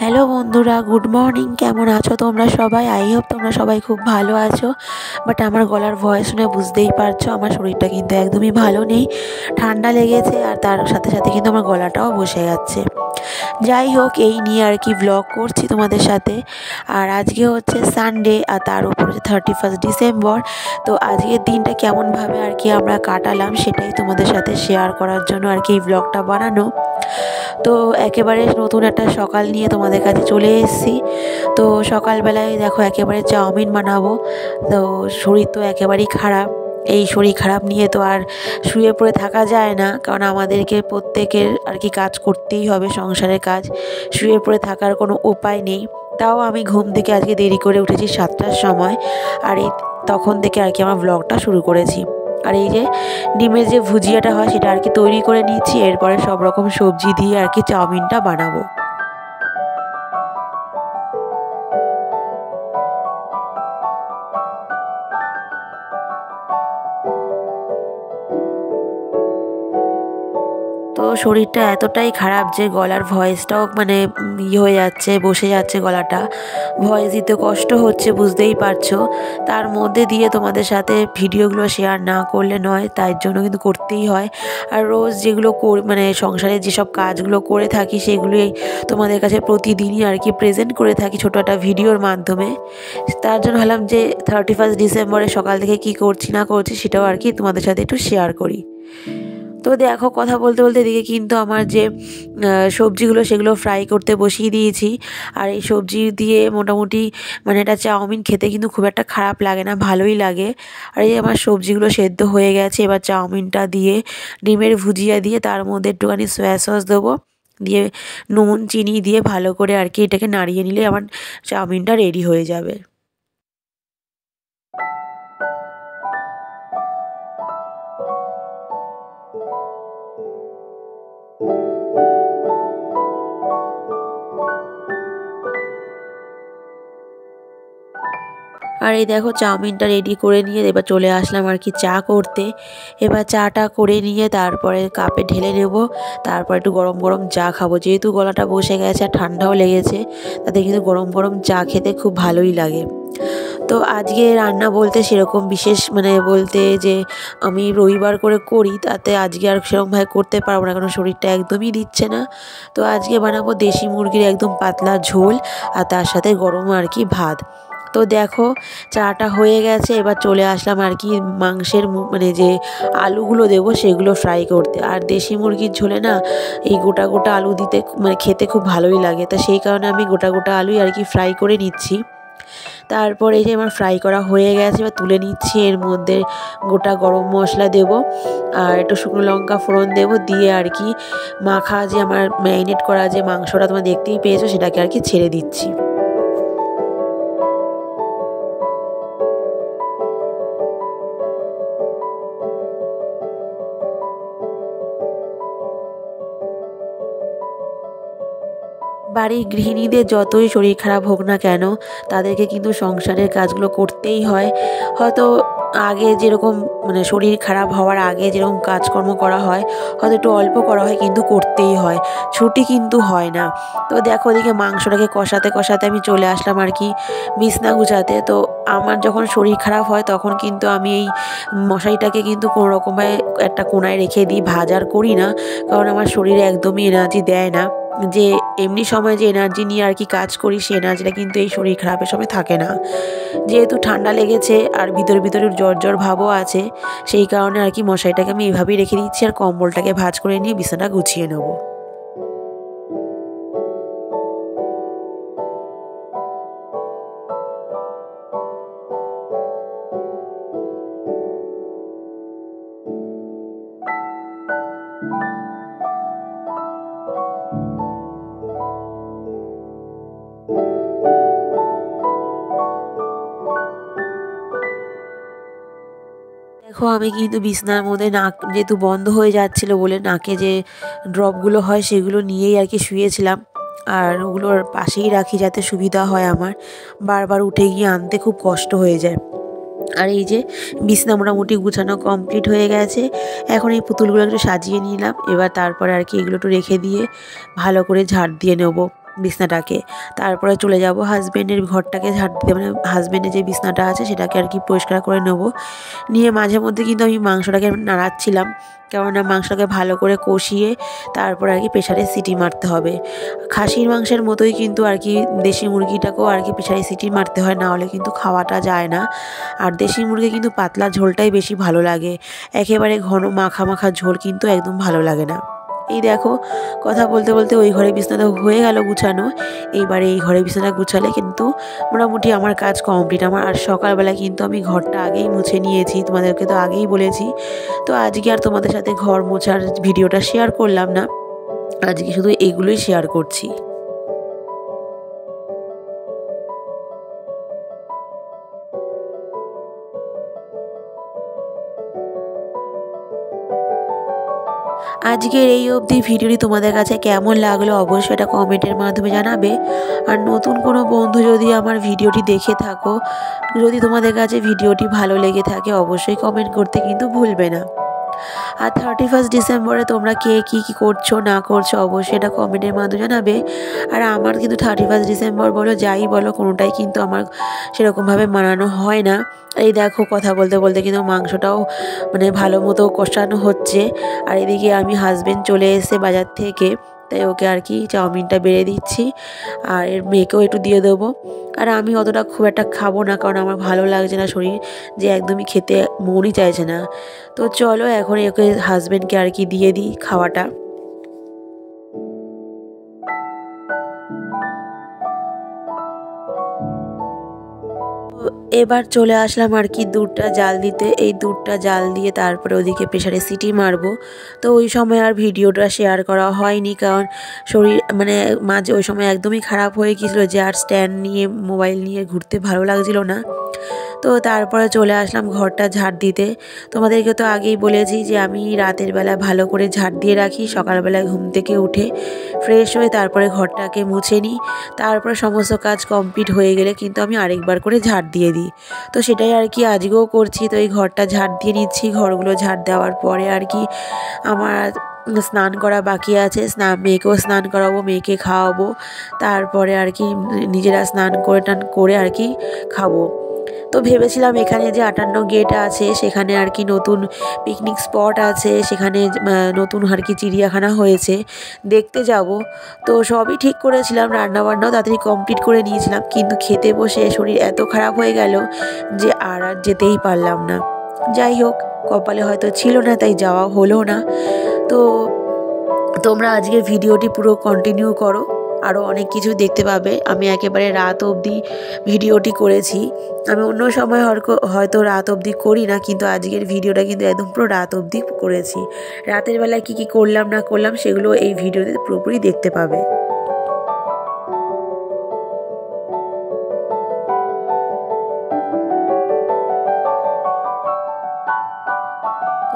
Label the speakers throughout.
Speaker 1: Hello বন্ধুরা, good morning. কেমন আছো তোমরা সবাই? আই হোপ তোমরা সবাই খুব ভালো আছো। বাট আমার গলার ভয়েস শুনে বুঝতেই পারছো আমার শরীরটা কিন্তু একদমই ভালো নেই। ঠান্ডা লেগেছে আর তার সাথে সাথে কিন্তু আমার গলাটাও বসে যাচ্ছে। যাই হোক, এই নিয়ে আর কি ব্লগ করছি তোমাদের সাথে। আর আজকে হচ্ছে সানডে, আর তার উপর 31 ডিসেম্বর। তো আজকের দিনটা কেমনভাবে আর কি আমরা কাটালাম সেটাই তোমাদের সাথে শেয়ার করার জন্য আর কি এই ব্লগটা বানানো। তো একেবারে নতুন একটা সকাল নিয়ে তোমাদের কাছে চলে এসেছি। তো সকালবেলায় দেখো একেবারে চাউমিন বানাবো। তো শরীর তো একেবারেই খারাপ। এই শরীর খারাপ নিয়ে তো আর শুয়ে পড়ে থাকা যায় না, কারণ আমাদেরকে প্রত্যেকের আর কি কাজ করতেই হবে, সংসারের কাজ। শুয়ে পড়ে থাকার কোনো উপায় নেই। তাও আমি ঘুম থেকে আজকে দেরি করে উঠেছি 7টার সময়। আর এই তখন থেকে আর কি আমার ব্লগটা শুরু করেছি। আর এই যে ডিমের যে ভুজিয়াটা হয় সেটা আর কি তৈরি করে নিচ্ছি। এরপরে সব রকম সবজি দিয়ে আর কি চাউমিনটা বানাবো। তো শরীরটা এতটাই খারাপ যে গলার ভয়েসটাও মানে হয়ে যাচ্ছে, বসে যাচ্ছে গলাটা। ভয়েস দিতে কষ্ট হচ্ছে, বুঝতেই পারছো। তার মধ্যে দিয়ে তোমাদের সাথে ভিডিওগুলো শেয়ার না করলে নয়, তাই জন্য কিন্তু করতেই হয়। আর রোজ যেগুলো মানে সংসারে যেসব কাজগুলো করে থাকি সেগুলোই তোমাদের কাছে প্রতিদিনই আর কি প্রেজেন্ট করে থাকি ছোটো একটা ভিডিওর মাধ্যমে। তার জন্য ভাবলাম যে 31 ডিসেম্বরে সকাল থেকে কি করছি না করছি সেটাও আর কি তোমাদের সাথে একটু শেয়ার করি। তো দেখো, কথা বলতে বলতে এদিকে কিন্তু আমার যে সবজিগুলো সেগুলো ফ্রাই করতে বসিয়ে দিয়েছি। আর এই সবজি দিয়ে মোটামুটি মানে এটা চাউমিন খেতে কিন্তু খুব একটা খারাপ লাগে না, ভালোই লাগে। আর এই আমার সবজিগুলো সেদ্ধ হয়ে গেছে। এবার চাউমিনটা দিয়ে ডিমের ভুজিয়া দিয়ে তার মধ্যে একটুখানি সয়া সস দেবো, দিয়ে নুন চিনি দিয়ে ভালো করে আর কি এটাকে নাড়িয়ে নিলে আমার চাউমিনটা রেডি হয়ে যাবে। আর এই দেখো চাউমিনটা রেডি করে নিয়ে এবার চলে আসলাম আর কি চা করতে। এবার চাটা করে নিয়ে তারপরে কাপে ঢেলে নেব। তারপর একটু গরম গরম চা খাবো, যেহেতু গলাটা বসে গেছে আর ঠান্ডাও লেগেছে, তাতে কিন্তু গরম গরম চা খেতে খুব ভালোই লাগে। তো আজকে রান্না বলতে সেরকম বিশেষ মানে বলতে যে আমি রবিবার করে করি, তাতে আজকে আর সেরকমভাবে করতে পারবো না, কারণ শরীরটা একদমই দিচ্ছে না। তো আজকে বানাবো দেশি মুরগির একদম পাতলা ঝোল, আর তার সাথে গরম আর কি ভাত। তো দেখো চাটা হয়ে গেছে, এবার চলে আসলাম আর কি মাংসের মানে যে আলুগুলো দেবো সেগুলো ফ্রাই করতে। আর দেশি মুরগির ঝোলে না এই গোটা গোটা আলু দিতে মানে খেতে খুব ভালোই লাগে, তা সেই কারণে আমি গোটা গোটা আলুই আর কি ফ্রাই করে নিচ্ছি। তারপর এই যে আমার ফ্রাই করা হয়ে গেছে, এবার তুলে নিচ্ছি। এর মধ্যে গোটা গরম মশলা দেব, আর একটু শুকনো লঙ্কা ফোড়ন দেব, দিয়ে আর কি মাখা যে আমার ম্যারিনেট করা যে মাংসটা তোমরা দেখতেই পেয়েছো সেটাকে আর কি ছেড়ে দিচ্ছি। বাড়ির গৃহিণীদের যতই শরীর খারাপ হোক না কেন, তাদেরকে কিন্তু সংসারের কাজগুলো করতেই হয়। হয়তো আগে যেরকম মানে শরীর খারাপ হওয়ার আগে যেরকম কাজকর্ম করা হয়, হয়তো একটু অল্প করা হয়, কিন্তু করতেই হয়, ছুটি কিন্তু হয় না। তো দেখো ওদিকে মাংসটাকে কষাতে কষাতে আমি চলে আসলাম আর কি বিছনা গুছাতে। তো আমার যখন শরীর খারাপ হয় তখন কিন্তু আমি এই মশারিটাকে কিন্তু কোনো রকমভাবে একটা কোণায় রেখে দিই, ভাজার করি না, কারণ আমার শরীরে একদমই এনার্জি দেয় না। যে এমনি সময় যে এনার্জি নিয়ে আর কি কাজ করি, সেই এনার্জিটা কিন্তু এই শরীর খারাপের সময় থাকে না। যেহেতু ঠান্ডা লেগেছে আর ভিতরে ভিতরে জ্বর জ্বর ভাবও আছে, সেই কারণে আর কি মশারিটাকে আমি এইভাবেই রেখে দিচ্ছি, আর কম্বলটাকে ভাঁজ করে নিয়ে বিছানাটা গুছিয়ে নেবো। দেখো আমি কিন্তু বিছনার মধ্যে নাক যেহেতু বন্ধ হয়ে যাচ্ছিল বলে নাকে যে ড্রপগুলো হয় সেগুলো নিয়েই আর কি শুয়েছিলাম। আর ওগুলোর পাশেই রাখি যাতে সুবিধা হয় আমার, বারবার উঠে গিয়ে আনতে খুব কষ্ট হয়ে যায়। আর এই যে বিছনা মোটামুটি গুছানো কমপ্লিট হয়ে গেছে। এখন এই পুতুলগুলো একটু সাজিয়ে নিলাম, এবার তারপরে আর কি এগুলো একটু রেখে দিয়ে ভালো করে ঝাড় দিয়ে নেবো বিছনাটাকে। তারপরে চলে যাব হাজব্যান্ডের ঘরটাকে ঝাড় দিতে, মানে হাজব্যান্ডের যে বিছনাটা আছে সেটাকে আর কি পরিষ্কার করে নেব। নিয়ে মাঝে মধ্যে কিন্তু আমি মাংসটাকে নাড়াচ্ছিলাম, কেননা মাংসটাকে ভালো করে কষিয়ে তারপর আর কি প্রেশারে সিটি মারতে হবে। খাসির মাংসের মতোই কিন্তু আর কি দেশি মুরগিটাকেও আর কি প্রেশারে সিটি মারতে হয়, না হলে কিন্তু খাওয়াটা যায় না। আর দেশি মুরগি কিন্তু পাতলা ঝোলটাই বেশি ভালো লাগে, একেবারে ঘন মাখা মাখা ঝোল কিন্তু একদম ভালো লাগে না। এই দেখো কথা বলতে বলতে ওই ঘরে বিছানাটা হয়ে গেল গুছানো। এইবারে এই ঘরে বিছানা গুছালে কিন্তু মোটামুটি আমার কাজ কমপ্লিট। আমার আর সকালবেলা কিন্তু আমি ঘরটা আগেই মুছে নিয়েছি, তোমাদেরকে তো আগেই বলেছি। তো আজকে আর তোমাদের সাথে ঘর মোছার ভিডিওটা শেয়ার করলাম না, আজকে শুধু এইগুলোই শেয়ার করছি। আজকের এই অবধি ভিডিওটি তোমাদের কাছে কেমন লাগলো অবশ্যই এটা কমেন্টের মাধ্যমে জানাবে। আর নতুন কোনো বন্ধু যদি আমার ভিডিওটি দেখে থাকো, যদি তোমাদের কাছে ভিডিওটি ভালো লেগে থাকে অবশ্যই কমেন্ট করতে কিন্তু ভুলবে না। আর 31 ডিসেম্বরে তোমরা কে কী কী করছো না করছো অবশ্যই এটা কমেন্টের মাধ্যমে জানাবে। আর আমার কিন্তু 31 ডিসেম্বর বলো যাই বলো কোনোটাই কিন্তু আমার সেরকমভাবে মানানো হয় না। এই দেখো কথা বলতে বলতে কিন্তু মাংসটাও মানে ভালো মতো কষানো হচ্ছে। আর এদিকে আমি হাজবেন্ড চলে এসে বাজার থেকে, তাই ওকে আর কি চাউমিনটা বেড়ে দিচ্ছি, আর এর মেয়েকেও একটু দিয়ে দেবো। আর আমি অতটা খুব একটা খাবো না, কারণ আমার ভালো লাগছে না শরীর, যে একদমই খেতে মনই চাইছে না। তো চলো এখন ওকে হাজবেন্ডকে আর কি দিয়ে দিই খাওয়াটা। এবার চলে আসলাম আর কি দুধটা জাল দিতে। এই দুধটা জাল দিয়ে তারপরে ওদিকে প্রেশারে সিটি মারবো। তো ওই সময় আর ভিডিওটা শেয়ার করা হয়নি, কারণ শরীর মানে মাঝে ওই সময় একদমই খারাপ হয়ে গিয়েছিলো, যে আর স্ট্যান্ড নিয়ে মোবাইল নিয়ে ঘুরতে ভালো লাগছিল না। তো তারপরে চলে আসলাম ঘরটা ঝাড় দিতে। তোমাদেরকে তো আগেই বলেছি যে আমি রাতের বেলা ভালো করে ঝাড় দিয়ে রাখি, সকালবেলায় ঘুম থেকে উঠে ফ্রেশ হয়ে তারপরে ঘরটাকে মুছে নিই। তারপরে সমস্ত কাজ কমপ্লিট হয়ে গেলে কিন্তু আমি আরেকবার করে ঝাড় দিয়ে দিই। তো সেটাই আর কি আজকেও করছি। তো এই ঘরটা ঝাড় দিয়ে নিচ্ছি, ঘরগুলো ঝাড় দেওয়ার পরে আর কি আমার স্নান করা বাকি আছে, মেয়েকেও স্নান করাবো, মেয়েকে খাওয়াবো, তারপরে আর কি নিজেরা স্নান করে টান করে আর কি খাবো। তো ভেবেছিলাম এখানে যে 58 গেট আছে সেখানে আর কি নতুন পিকনিক স্পট আছে, সেখানে নতুন আর কি চিড়িয়াখানা হয়েছে, দেখতে যাব। তো সবই ঠিক করেছিলাম, রান্নাবান্নাও তাড়াতাড়ি কমপ্লিট করে নিয়েছিলাম, কিন্তু খেতে বসে শরীর এত খারাপ হয়ে গেল যে আর যেতেই পারলাম না। যাই হোক, কপালে হয়তো ছিল না তাই যাওয়া হলো না। তো তোমরা আজকের ভিডিওটি পুরো কন্টিনিউ করো, আরও অনেক কিছু দেখতে পাবে। আমি একেবারে রাত অবধি ভিডিওটি করেছি। আমি অন্য সময় হয়তো রাত অবধি করি না, কিন্তু আজকের ভিডিওটা কিন্তু একদম পুরো রাত অবধি করেছি। রাতের বেলায় কী কী করলাম না করলাম সেগুলো এই ভিডিওতে পুরোপুরি দেখতে পাবে।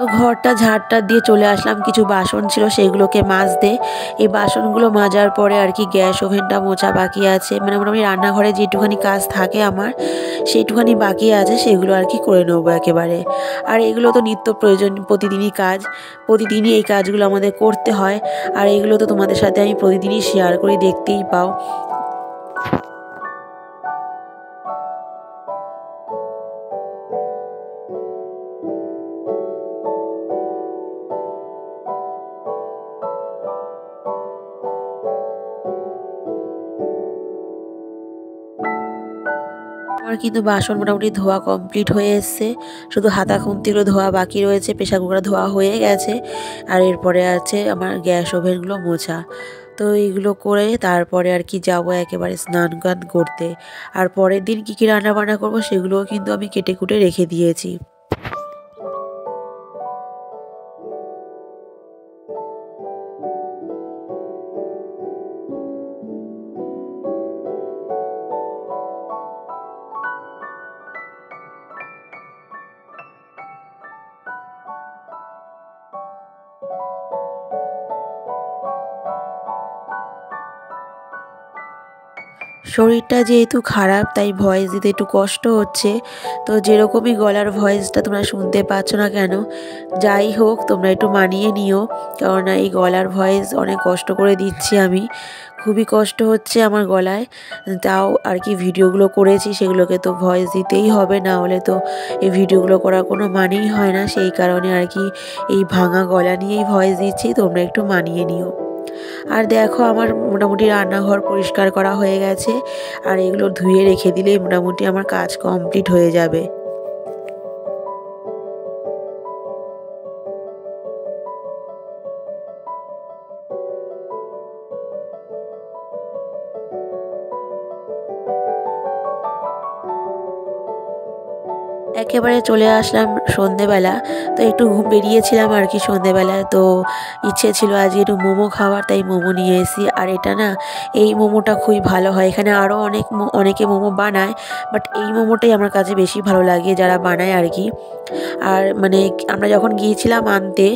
Speaker 1: তো ঘরটা ঝাড়টা দিয়ে চলে আসলাম, কিছু বাসন ছিল সেগুলোকে মাজতে। এই বাসনগুলো মাজার পরে আর কি গ্যাস ওভেনটা মোছা বাকি আছে, মানে মোটামুটি রান্নাঘরে যেটুখানি কাজ থাকে আমার সেইটুখানি বাকি আছে, সেগুলো আর কি করে নেবো একেবারে। আর এগুলো তো নিত্য প্রয়োজন, প্রতিদিনই কাজ, প্রতিদিনই এই কাজগুলো আমাদের করতে হয়। আর এগুলো তো তোমাদের সাথে আমি প্রতিদিনই শেয়ার করি, দেখতেই পাও। আমার কিন্তু বাসন মোটামুটি ধোয়া কমপ্লিট হয়ে এসছে, শুধু হাতা খুন্তিগুলো ধোয়া বাকি রয়েছে, প্রেসার কুকার ধোয়া হয়ে গেছে। আর এরপরে আছে আমার গ্যাস ওভেনগুলো মোছা। তো এইগুলো করে তারপরে আর কি যাবো একেবারে স্নান গান করতে। আর পরের দিন কী কী রান্না বান্না করবো সেগুলোও কিন্তু আমি কেটে কুটে রেখে দিয়েছি। শরীরটা যেহেতু খারাপ তাই ভয়েস দিতে একটু কষ্ট হচ্ছে। তো যেরকমই গলার ভয়েসটা তোমরা শুনতে পাচ্ছ না কেন, যাই হোক তোমরা একটু মানিয়ে নিও, কেননা এই গলার ভয়েস অনেক কষ্ট করে দিচ্ছি আমি। খুবই কষ্ট হচ্ছে আমার গলায়, তাও আর কি ভিডিওগুলো করেছি সেগুলোকে তো ভয়েস দিতেই হবে, না হলে তো এই ভিডিওগুলো করার কোনো মানেই হয় না। সেই কারণে আর কি এই ভাঙা গলা নিয়েই ভয়েস দিচ্ছি, তোমরা একটু মানিয়ে নিও। আর দেখো আমার মোটামুটি রান্নাঘর পরিষ্কার করা হয়ে গেছে, আর এগুলো ধুয়ে রেখে দিলেই মোটামুটি আমার কাজ কমপ্লিট হয়ে যাবে। একেবারে চলে আসলাম সন্ধেবেলা। তো একটু বেরিয়েছিলাম আর কি সন্ধেবেলায়, তো ইচ্ছে ছিল আজকে একটু মোমো খাওয়ার, তাই মোমো নিয়ে এসেছি। আর এটা না, এই মোমোটা খুবই ভালো হয়। এখানে আরও অনেকে মোমো বানায়, বাট এই মোমোটাই আমার কাছে বেশি ভালো লাগে যারা বানায় আর কি। আর মানে আমরা যখন গিয়েছিলাম আনতে,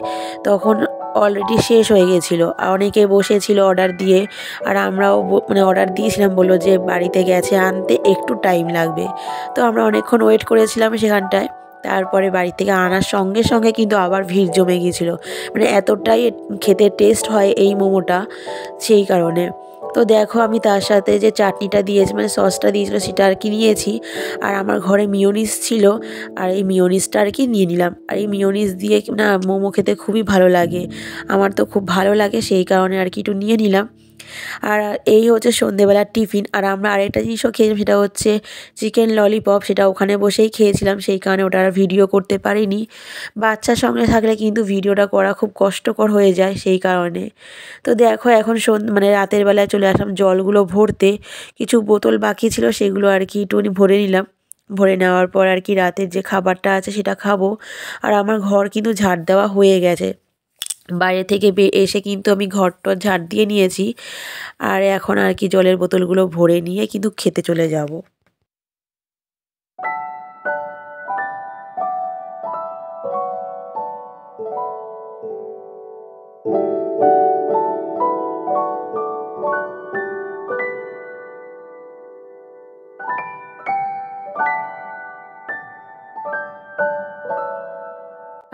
Speaker 1: তখন অলরেডি শেষ হয়ে গেছিলো, আর অনেকে বসেছিল অর্ডার দিয়ে। আর আমরাও মানে অর্ডার দিয়েছিলাম, বললো যে বাড়িতে গেছে আনতে, একটু টাইম লাগবে। তো আমরা অনেকক্ষণ ওয়েট করেছিলাম সেখানটায়। তারপরে বাড়ি থেকে আনার সঙ্গে সঙ্গে কিন্তু আবার ভিড় জমে গিয়েছিলো, মানে এতটাই খেতে টেস্ট হয় এই মোমোটা, সেই কারণে। তো দেখো আমি তার সাথে যে চাটনিটা দিয়েছি, মানে সসটা দিয়েছিলো, সেটা আর কি নিয়েছি। আর আমার ঘরে মিওনিজ ছিল, আর এই মিওনিজটা আর কি নিয়ে নিলাম। আর এই মিওনিজ দিয়ে না মোমো খেতে খুবই ভালো লাগে, আমার তো খুব ভালো লাগে, সেই কারণে আর কি একটু নিয়ে নিলাম। আর এই হচ্ছে সন্ধেবেলার টিফিন। আর আমরা আরেকটা জিনিসও খেয়েছিলাম, সেটা হচ্ছে চিকেন ললিপপ, সেটা ওখানে বসেই খেয়েছিলাম, সেই কারণে ওটা আর ভিডিও করতে পারিনি। বাচ্চার সঙ্গে থাকলে কিন্তু ভিডিওটা করা খুব কষ্টকর হয়ে যায়, সেই কারণে। তো দেখো এখন মানে রাতের বেলায় চলে আসলাম জলগুলো ভরতে। কিছু বোতল বাকি ছিল, সেগুলো আর কি একটুখানি ভরে নিলাম। ভরে নেওয়ার পর আর কি রাতের যে খাবারটা আছে সেটা খাবো। আর আমার ঘর কিন্তু ঝাড় দেওয়া হয়ে গেছে, বাইরে থেকে এসে কিন্তু আমি ঘরটর ঝাড় দিয়ে নিয়েছি। আর এখন আর কি জলের বোতলগুলো ভরে নিয়ে কিন্তু খেতে চলে যাব।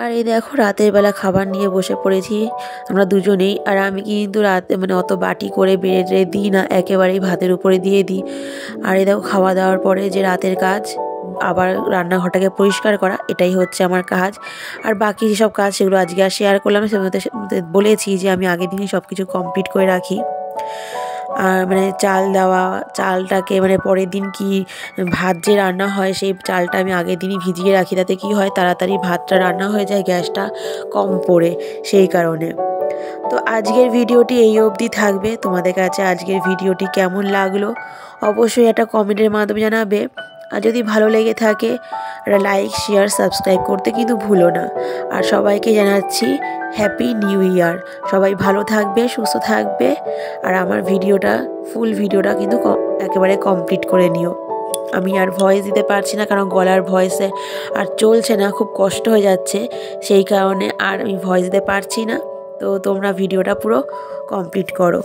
Speaker 1: আর এই দেখো রাতের বেলা খাবার নিয়ে বসে পড়েছি আমরা দুজনেই। আর আমি কিন্তু রাতে মানে অত বাটি করে বেড়ে দিই না, একেবারেই ভাতের উপরে দিয়ে দিই। আর এই দেখো খাওয়া দাওয়ার পরে যে রাতের কাজ, আবার রান্নাঘরটাকে পরিষ্কার করা, এটাই হচ্ছে আমার কাজ। আর বাকি যেসব কাজ সেগুলো আজকে আর শেয়ার করলাম, সেগুলোতে বলেছি যে আমি আগের দিনই সব কিছু কমপ্লিট করে রাখি। আর মানে চাল দেওয়া, চালটাকে মানে পরের দিন কি ভাত যে রান্না হয় সেই চালটা আমি আগের দিনই ভিজিয়ে রাখি, তাতে কি হয় তাড়াতাড়ি ভাতটা রান্না হয়ে যায়, গ্যাসটা কম পড়ে, সেই কারণে। তো আজকের ভিডিওটি এই অবধি থাকবে। তোমাদের কাছে আজকের ভিডিওটি কেমন লাগলো অবশ্যই একটা কমেন্টের মাধ্যমে জানাবে। আর যদি ভালো লেগে থাকে একটা লাইক শেয়ার সাবস্ক্রাইব করতে কিন্তু ভুলো না। আর সবাইকে জানাচ্ছি হ্যাপি নিউ ইয়ার। সবাই ভালো থাকবে, সুস্থ থাকবে। আর আমার ভিডিওটা ফুল ভিডিওটা কিন্তু একেবারে কমপ্লিট করে নিও। আমি আর ভয়েস দিতে পারছি না, কারণ গলার ভয়েসে আর চলছে না, খুব কষ্ট হয়ে যাচ্ছে, সেই কারণে আর আমি ভয়েস দিতে পারছি না। তো তোমরা ভিডিওটা পুরো কমপ্লিট করো।